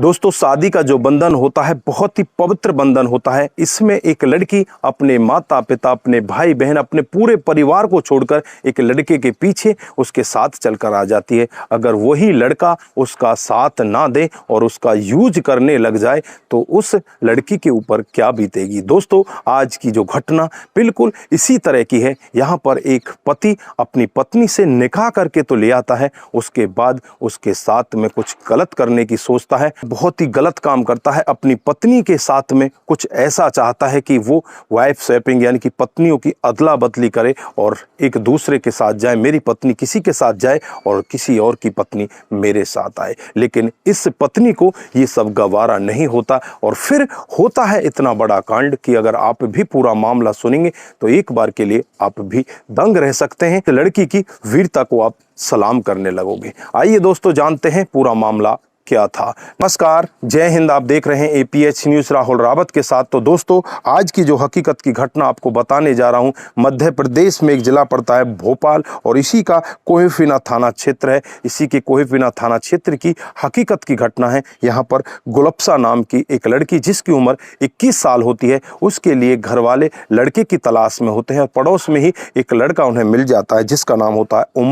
दोस्तों, शादी का जो बंधन होता है बहुत ही पवित्र बंधन होता है। इसमें एक लड़की अपने माता पिता, अपने भाई बहन, अपने पूरे परिवार को छोड़कर एक लड़के के पीछे उसके साथ चलकर आ जाती है। अगर वही लड़का उसका साथ ना दे और उसका यूज करने लग जाए तो उस लड़की के ऊपर क्या बीतेगी। दोस्तों, आज की जो घटना बिल्कुल इसी तरह की है। यहाँ पर एक पति अपनी पत्नी से निकाह करके तो ले आता है, उसके बाद उसके साथ में कुछ गलत करने की सोचता है, बहुत ही गलत काम करता है। अपनी पत्नी के साथ में कुछ ऐसा चाहता है कि वो वाइफ स्वैपिंग यानी कि पत्नियों की अदला बदली करे और एक दूसरे के साथ जाए, मेरी पत्नी किसी के साथ जाए और किसी और की पत्नी मेरे साथ आए। लेकिन इस पत्नी को ये सब गवारा नहीं होता और फिर होता है इतना बड़ा कांड कि अगर आप भी पूरा मामला सुनेंगे तो एक बार के लिए आप भी दंग रह सकते हैं। लड़की की वीरता को आप सलाम करने लगोगे। आइए दोस्तों, जानते हैं पूरा मामला क्या था। नमस्कार, जय हिंद। आप देख रहे हैं एपीएच न्यूज राहुल रावत के साथ। तो दोस्तों, आज की जो हकीकत की घटना आपको बताने जा रहा हूं, मध्य प्रदेश में एक जिला पड़ता है भोपाल और इसी का कोहिफिना थाना क्षेत्र है। इसी के कोहिफिना थाना क्षेत्र की हकीकत की घटना है। यहाँ पर गुलप्सा नाम की एक लड़की, जिसकी उम्र 21 साल होती है, उसके लिए घर वाले लड़के की तलाश में होते हैं और पड़ोस में ही एक लड़का उन्हें मिल जाता है जिसका नाम होता है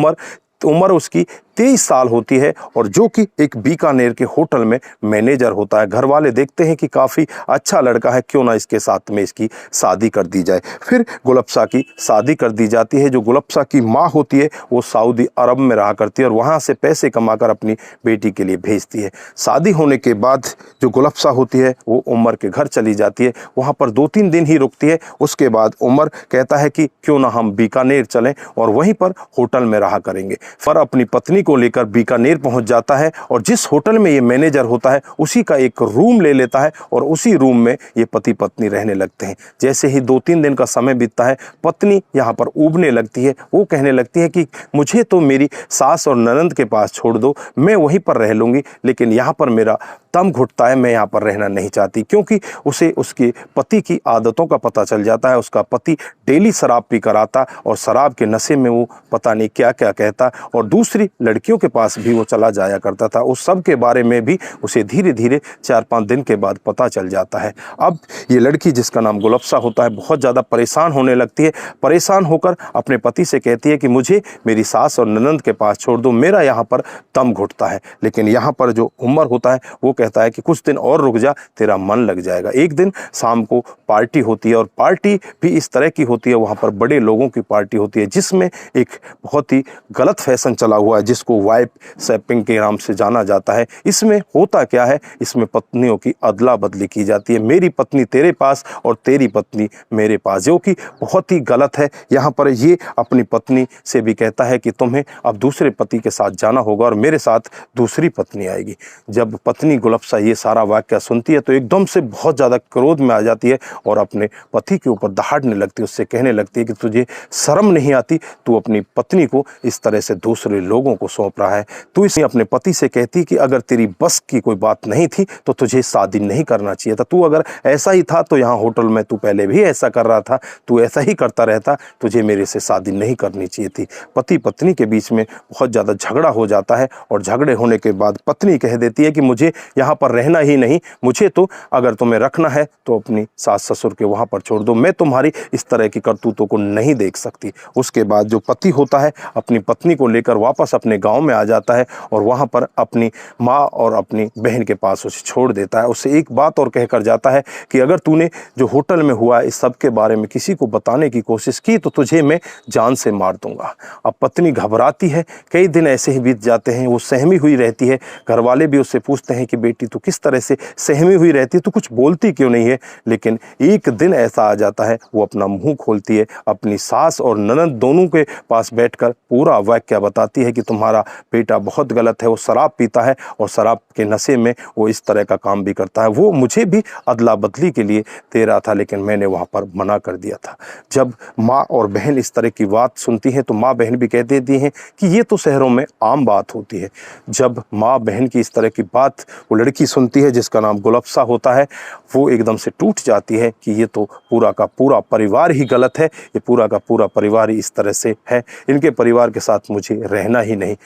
उमर उसकी 23 साल होती है और जो कि एक बीकानेर के होटल में मैनेजर होता है। घर वाले देखते हैं कि काफ़ी अच्छा लड़का है, क्यों ना इसके साथ में इसकी शादी कर दी जाए। फिर गुलप्सा की शादी कर दी जाती है। जो गुलप्सा की माँ होती है वो सऊदी अरब में रहा करती है और वहाँ से पैसे कमाकर अपनी बेटी के लिए भेजती है। शादी होने के बाद जो गुलप्सा होती है वो उमर के घर चली जाती है। वहाँ पर 2-3 दिन ही रुकती है। उसके बाद उमर कहता है कि क्यों ना हम बीकानेर चलें और वहीं पर होटल में रहा करेंगे। फिर अपनी पत्नी को लेकर बीकानेर पहुंच जाता है और जिस होटल में ये मैनेजर होता है उसी का एक रूम ले लेता है और उसी रूम में ये पति पत्नी रहने लगते हैं। जैसे ही 2-3 दिन का समय बीतता है, पत्नी यहाँ पर ऊबने लगती है। वो कहने लगती है कि मुझे तो मेरी सास और ननंद के पास छोड़ दो, मैं वहीं पर रह लूँगी, लेकिन यहाँ पर मेरा दम घुटता है, मैं यहाँ पर रहना नहीं चाहती। क्योंकि उसे उसके पति की आदतों का पता चल जाता है। उसका पति डेली शराब पी कर आता और शराब के नशे में वो पता नहीं क्या क्या कहता और दूसरी लड़कियों के पास भी वो चला जाया करता था। उस सब के बारे में भी उसे धीरे धीरे 4-5 दिन के बाद पता चल जाता है। अब ये लड़की, जिसका नाम गुलप्सा होता है, बहुत ज़्यादा परेशान होने लगती है। परेशान होकर अपने पति से कहती है कि मुझे मेरी सास और ननंद के पास छोड़ दो, मेरा यहाँ पर दम घुटता है। लेकिन यहाँ पर जो उमर होता है वो कहता है कि कुछ दिन और रुक जा, तेरा मन लग जाएगा। एक दिन शाम को पार्टी होती है और पार्टी भी इस तरह की होती है, वहाँ पर बड़े लोगों की पार्टी होती है जिसमें एक बहुत ही गलत फैशन चला हुआ है जिसको वाइफ स्वैपिंग के नाम से जाना जाता है। इसमें होता क्या है, इसमें पत्नियों की अदला बदली की जाती है। मेरी पत्नी तेरे पास और तेरी पत्नी मेरे पास, जो कि बहुत ही गलत है। यहाँ पर ये अपनी पत्नी से भी कहता है कि तुम्हें अब दूसरे पति के साथ जाना होगा और मेरे साथ दूसरी पत्नी आएगी। जब पत्नी गुलप्सा ये सारा वाक्य सुनती है तो एकदम से बहुत ज़्यादा क्रोध में आ जाती है और अपने पति के ऊपर दहाड़ने लगती है। उससे कहने लगती है कि तुझे शर्म नहीं आती, तू अपनी पत्नी को इस तरह से दूसरे लोगों को सौंप रहा है। तू इसे अपने पति से कहती कि अगर तेरी बस की कोई बात नहीं थी तो तुझे शादी नहीं करना चाहिए था। तू अगर ऐसा ही था तो यहाँ होटल में तू पहले भी ऐसा कर रहा था, तू ऐसा ही करता रहता, तुझे मेरे से शादी नहीं करनी चाहिए थी। पति पत्नी के बीच में बहुत ज़्यादा झगड़ा हो जाता है और झगड़े होने के बाद पत्नी कह देती है कि मुझे यहाँ पर रहना ही नहीं, मुझे तो अगर तुम्हें रखना है तो अपनी सास ससुर के वहाँ पर छोड़ दो, मैं तुम्हारी इस तरह की करतूतों को नहीं देख सकती। उसके बाद जो पति होता है अपनी पत्नी को लेकर वापस अपने गांव में आ जाता है और वहां पर अपनी माँ और अपनी बहन के पास उसे छोड़ देता है। उससे एक बात और कहकर जाता है कि अगर तूने जो होटल में हुआ इस सब के बारे में किसी को बताने की कोशिश की तो तुझे मैं जान से मार दूंगा। अब पत्नी घबराती है। कई दिन ऐसे ही बीत जाते हैं, वो सहमी हुई रहती है। घर वाले भी उससे पूछते हैं कि बेटी तू किस तरह से सहमी हुई रहती है, तू कुछ बोलती क्यों नहीं है। लेकिन एक दिन ऐसा आ जाता है, वो अपना मुंह खोलती है, अपनी सास और ननद दोनों के पास बैठकर पूरा वाक्य बताती है कि तुम्हारा बेटा बहुत गलत है, वो शराब पीता है और शराब के नशे में वो इस तरह का काम भी करता है। वो मुझे भी अदला बदली के लिए दे रहा था लेकिन मैंने वहाँ पर मना कर दिया था। जब माँ और बहन इस तरह की बात सुनती हैं तो माँ बहन भी कह देती हैं कि ये तो शहरों में आम बात होती है। जब माँ बहन की इस तरह की बात वो लड़की सुनती है जिसका नाम गुलप्सा होता है, वो एकदम से टूट जाती है कि ये तो पूरा का पूरा परिवार ही गलत है, ये पूरा का पूरा परिवार ही इस तरह से है, इनके परिवार के साथ मुझे रहना ही नहीं।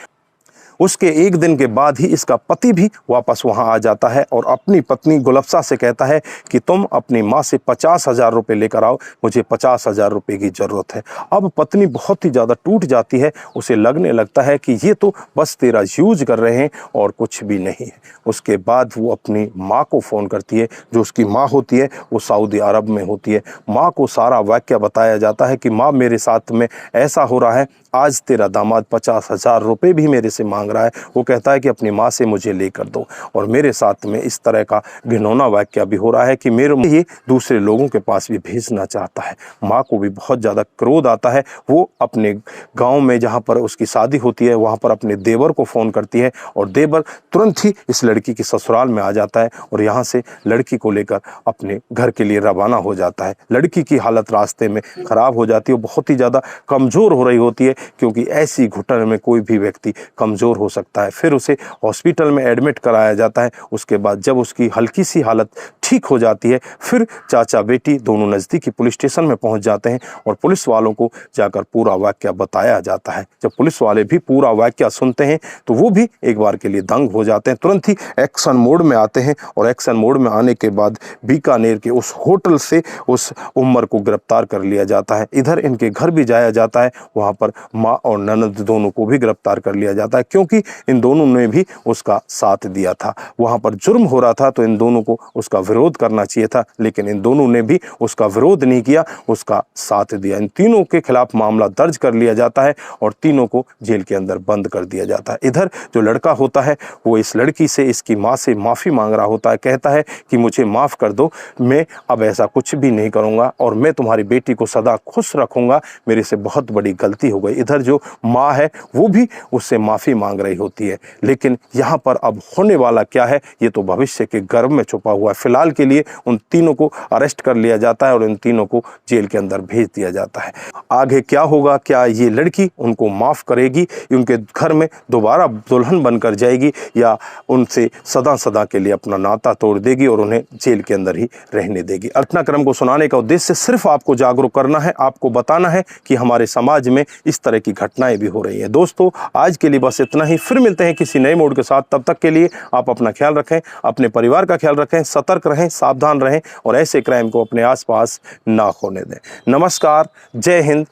उसके एक दिन के बाद ही इसका पति भी वापस वहां आ जाता है और अपनी पत्नी गुलफ्सा से कहता है कि तुम अपनी माँ से 50,000 रुपये लेकर आओ, मुझे 50,000 रुपये की ज़रूरत है। अब पत्नी बहुत ही ज़्यादा टूट जाती है, उसे लगने लगता है कि ये तो बस तेरा यूज कर रहे हैं और कुछ भी नहीं है। उसके बाद वो अपनी माँ को फ़ोन करती है। जो उसकी माँ होती है वो सऊदी अरब में होती है। माँ को सारा वाक़या बताया जाता है कि माँ मेरे साथ में ऐसा हो रहा है, आज तेरा दामाद 50,000 रुपये भी मेरे से मांग रहा है। वो कहता है कि अपनी माँ से मुझे लेकर दो, और मेरे साथ में इस तरह का घिनौना वाक़या भी हो रहा है कि मेरे ये दूसरे लोगों के पास भी भेजना चाहता है। माँ को भी बहुत ज़्यादा क्रोध आता है। वो अपने गांव में जहाँ पर उसकी शादी होती है वहाँ पर अपने देवर को फ़ोन करती है, और देवर तुरंत ही इस लड़की की ससुराल में आ जाता है और यहाँ से लड़की को लेकर अपने घर के लिए रवाना हो जाता है। लड़की की हालत रास्ते में ख़राब हो जाती है, बहुत ही ज़्यादा कमज़ोर हो रही होती है, क्योंकि ऐसी घुटन में कोई भी व्यक्ति कमज़ोर हो सकता है। फिर उसे हॉस्पिटल में एडमिट कराया जाता है। उसके बाद जब उसकी हल्की सी हालत ठीक हो जाती है, फिर चाचा बेटी दोनों नज़दीकी पुलिस स्टेशन में पहुंच जाते हैं और पुलिस वालों को जाकर पूरा वाक़या बताया जाता है। जब पुलिस वाले भी पूरा वाक़या सुनते हैं तो वो भी एक बार के लिए दंग हो जाते हैं, तुरंत ही एक्शन मोड में आते हैं, और एक्शन मोड में आने के बाद बीकानेर के उस होटल से उस उमर को गिरफ्तार कर लिया जाता है। इधर इनके घर भी जाया जाता है, वहाँ पर माँ और ननद दोनों को भी गिरफ्तार कर लिया जाता है, क्योंकि इन दोनों ने भी उसका साथ दिया था। वहाँ पर जुर्म हो रहा था तो इन दोनों को उसका विरोध करना चाहिए था, लेकिन इन दोनों ने भी उसका विरोध नहीं किया, उसका साथ दिया। इन तीनों के खिलाफ मामला दर्ज कर लिया जाता है और तीनों को जेल के अंदर बंद कर दिया जाता है। इधर जो लड़का होता है वो इस लड़की से, इसकी माँ से माफ़ी मांग रहा होता है। कहता है कि मुझे माफ़ कर दो, मैं अब ऐसा कुछ भी नहीं करूँगा और मैं तुम्हारी बेटी को सदा खुश रखूँगा, मेरे से बहुत बड़ी गलती हो गई। इधर जो माँ है वो भी उससे माफ़ी मांग रही होती है, लेकिन यहाँ पर अब होने वाला क्या है ये तो भविष्य के गर्भ में छुपा हुआ है। फिलहाल के लिए उन तीनों को अरेस्ट कर लिया जाता है और उन तीनों को जेल के अंदर भेज दिया जाता है। आगे क्या होगा, क्या ये लड़की उनको माफ़ करेगी, उनके घर में दोबारा दुल्हन बनकर जाएगी, या उनसे सदा सदा के लिए अपना नाता तोड़ देगी और उन्हें जेल के अंदर ही रहने देगी। घटनाक्रम को सुनाने का उद्देश्य सिर्फ आपको जागरूक करना है, आपको बताना है कि हमारे समाज में इस तरह की घटनाएं भी हो रही हैं। दोस्तों आज के लिए बस इतना ही, फिर मिलते हैं किसी नए मोड के साथ। तब तक के लिए आप अपना ख्याल रखें, अपने परिवार का ख्याल रखें, सतर्क रहें, सावधान रहें और ऐसे क्राइम को अपने आसपास ना होने दें। नमस्कार, जय हिंद,